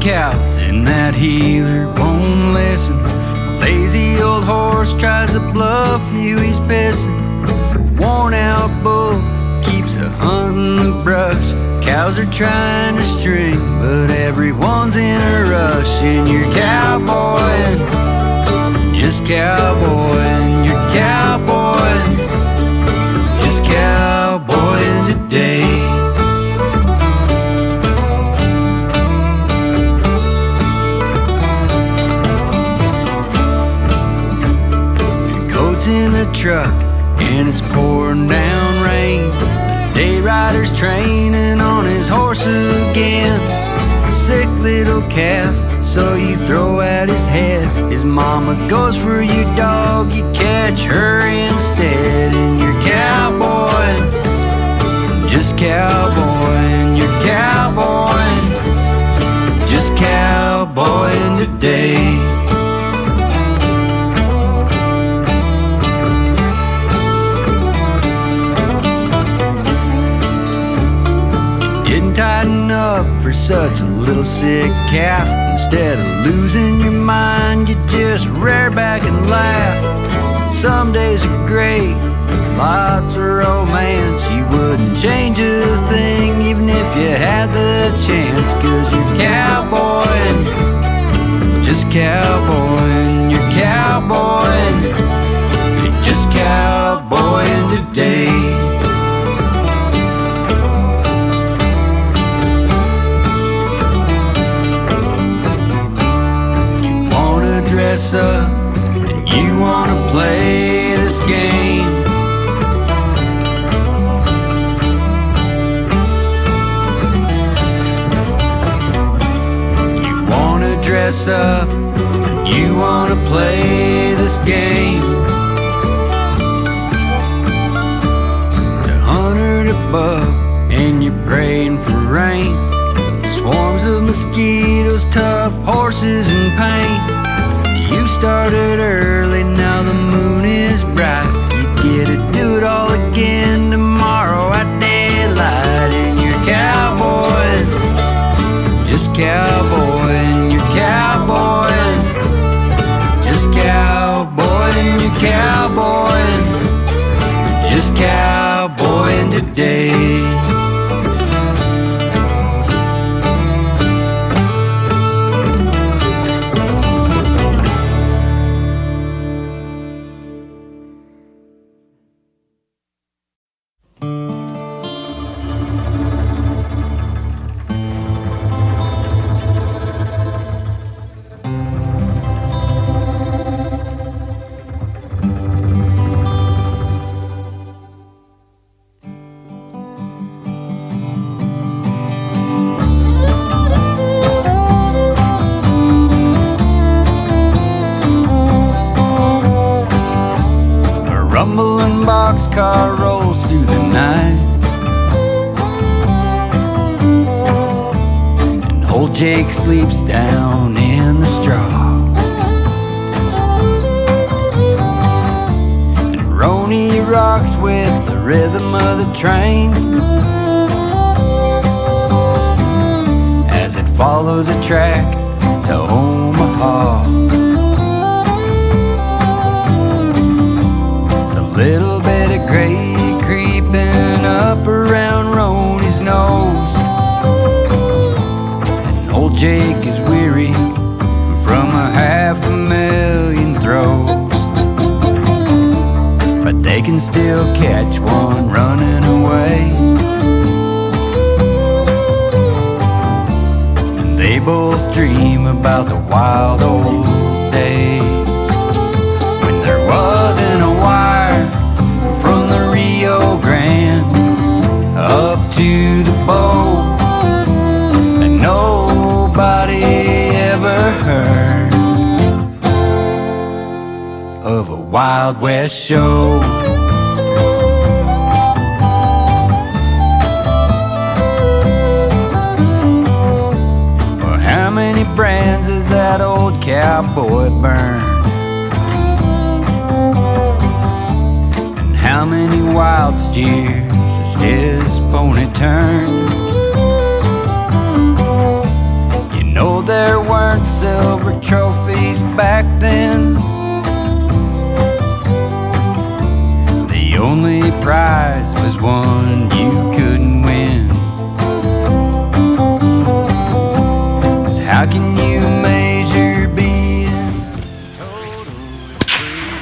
cows and that healer won't listen. Lazy old horse tries to bluff you, he's pissing. Worn out bull keeps a hunting the brush. Cows are trying to string, but everyone's in a rush. And you're cowboying, just cowboying. You're cowboying, just cowboying today. In the truck and it's pouring down rain. The day rider's training on his horse again. A sick little calf, so you throw at his head. His mama goes for your dog, you catch her instead. And you're cowboying, just cowboying. You're cowboying, just cowboying today. Tighten up for such a little sick calf. Instead of losing your mind, you just rear back and laugh. Some days are great, lots of romance. You wouldn't change a thing even if you had the chance. 'Cause you're cowboying, just cowboying. You're cowboying, you're just cowboying today. Dress up and you wanna play this game. You wanna dress up and you wanna play this game. It's 100 above and you're praying for rain. Swarms of mosquitoes, tough horses in pain. You started early, now the moon is bright. You get to do it all again tomorrow at daylight. And you're cowboying, just cowboying. You're cowboying, just cowboying. You're cowboying, just cowboying today. Rumbling boxcar rolls through the night, and old Jake sleeps down in the straw. And Roni rocks with the rhythm of the train as it follows a track to Omaha. Little bit of gray creeping up around Roni's nose, and old Jake is weary from a 500,000 throws. But they can still catch one running away, and they both dream about the wild old days when there wasn't a wire from the Rio Grande up to the boat that nobody ever heard of a Wild West show. Well, how many brands has that old cowboy burned? How many wild steers has his pony turned? You know No, there weren't silver trophies back then. The only prize was one you couldn't win. 'Cause how can you measure being totally free?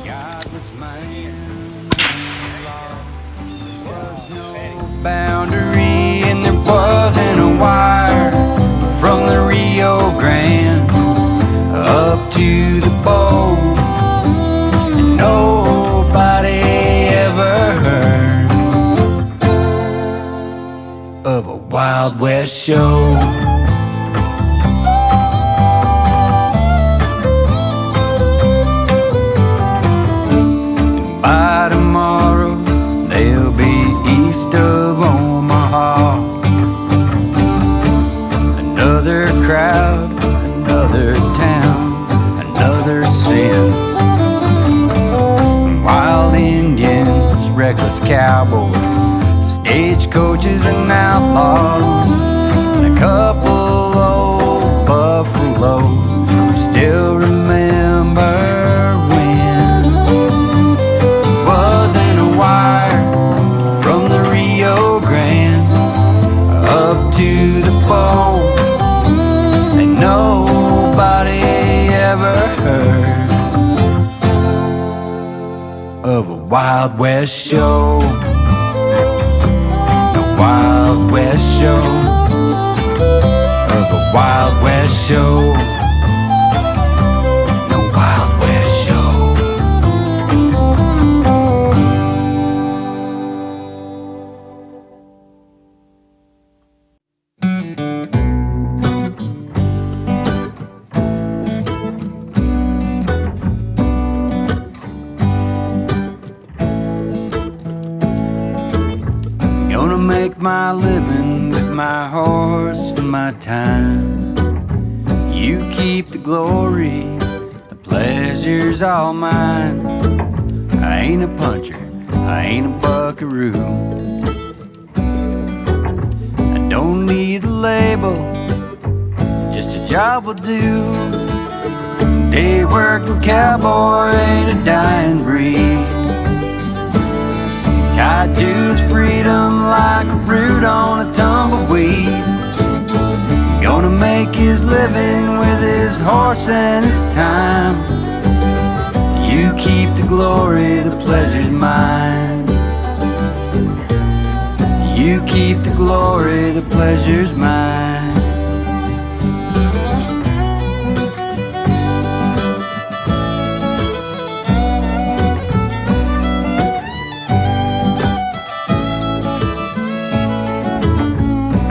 God was man. There was no boundary, and there wasn't a wire from the Rio Grande up to the bowl. And nobody ever heard of a Wild West show. By tomorrow, they'll be east of Omaha. Another crowd, another town, another sin. Wild Indians, reckless cowboys, stagecoaches and outlaws, and a couple old buffaloes who still remember when. Wasn't a wire from the Rio Grande up to the pole, and nobody ever heard of a Wild West show. The Wild West show. Of a Wild West show. The Wild West show. Gonna make my living with my horse and my time. You keep the glory, the pleasure's all mine. I ain't a puncher, I ain't a buckaroo. I don't need a label, just a job will do. Day working cowboy ain't a dying breed. Tied to his freedom like a root on a tumbleweed. Gonna make his living with his horse and his time. You keep the glory, the pleasure's mine. You keep the glory, the pleasure's mine.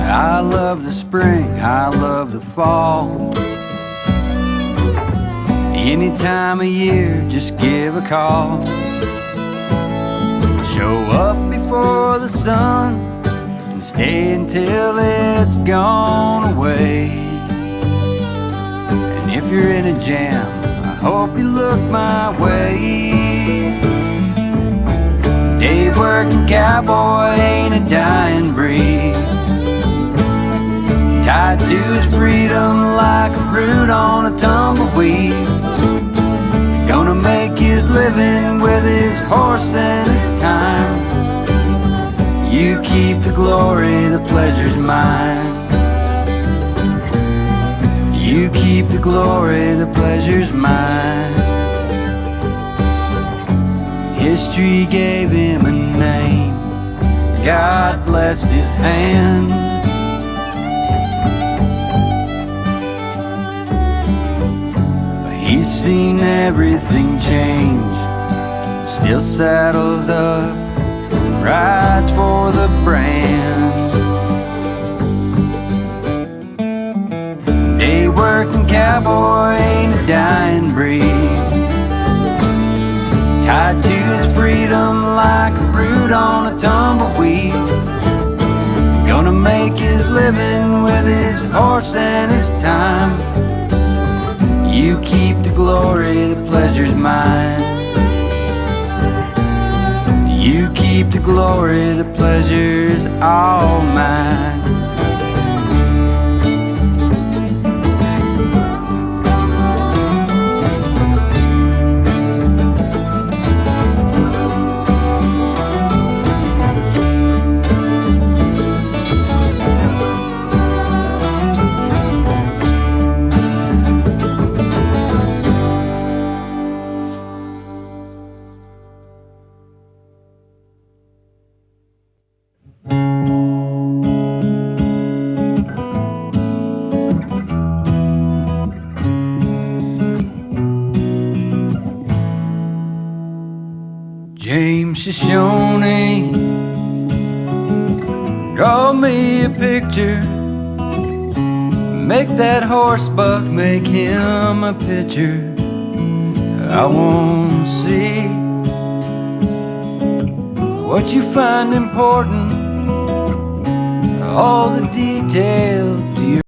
I love the spring, I love the fall. Any time of year, just give a call. Show up before the sun and stay until it's gone away. And if you're in a jam, I hope you look my way. Day working cowboy ain't a dying breed. Tied to his freedom like a root on a tumbleweed. Gonna make his living with his horse and his time. You keep the glory, the pleasure's mine. You keep the glory, the pleasure's mine. History gave him a name, God blessed his hands. He's seen everything change, still saddles up and rides for the brand. Day working cowboy ain't a dying breed. Tied to his freedom like a root on a tumbleweed. Gonna make his living with his horse and his time. You keep the glory, the pleasure's mine. You keep the glory, the pleasure's all mine. James Shoshone, draw me a picture. Make that horse buck, make him a picture. I want to see what you find important, all the detail to your